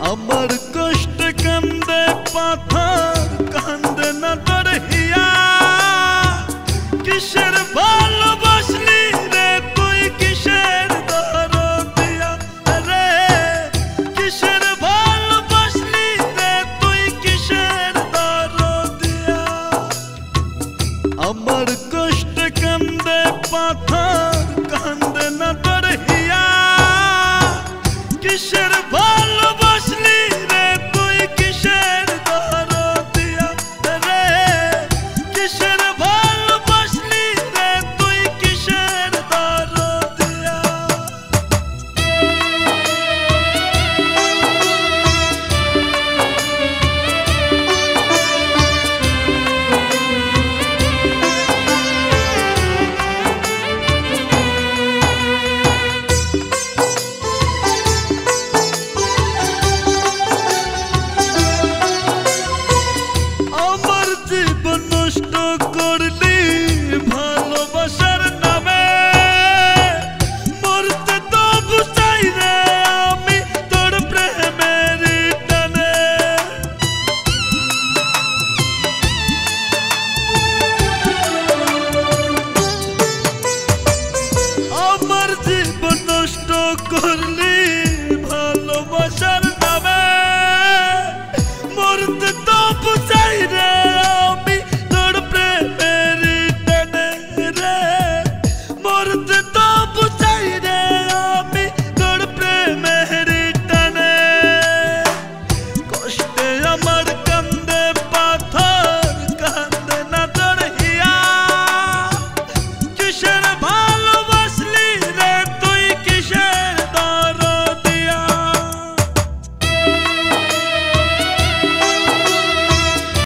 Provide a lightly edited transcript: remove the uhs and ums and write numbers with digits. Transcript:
আমার কষ্ট কান্দে পাথর কান্দে না তোর হিয়া কিসের ভালোবাসলি রে তুই কিসের দরদিয়া রে কিসের ভালোবাসলি রে তুই কিসের দরদিয়া আমার কষ্ট কান্দে পাথর কান্দে না তোর হিয়া কিসের ভালোবাসলি রে তুই কিসের দরদিয়া রে কিসের ভালোবাসলি রে তুই কিসের দরদিয়া নষ্ট করলি ভালোবাসার নামে মরতে তো বুঝাই রে আমি তোর প্রেমের টানে আমার জীবন নষ্ট করলি ভালোবাসার নামে মরতে তো বুঝাই রে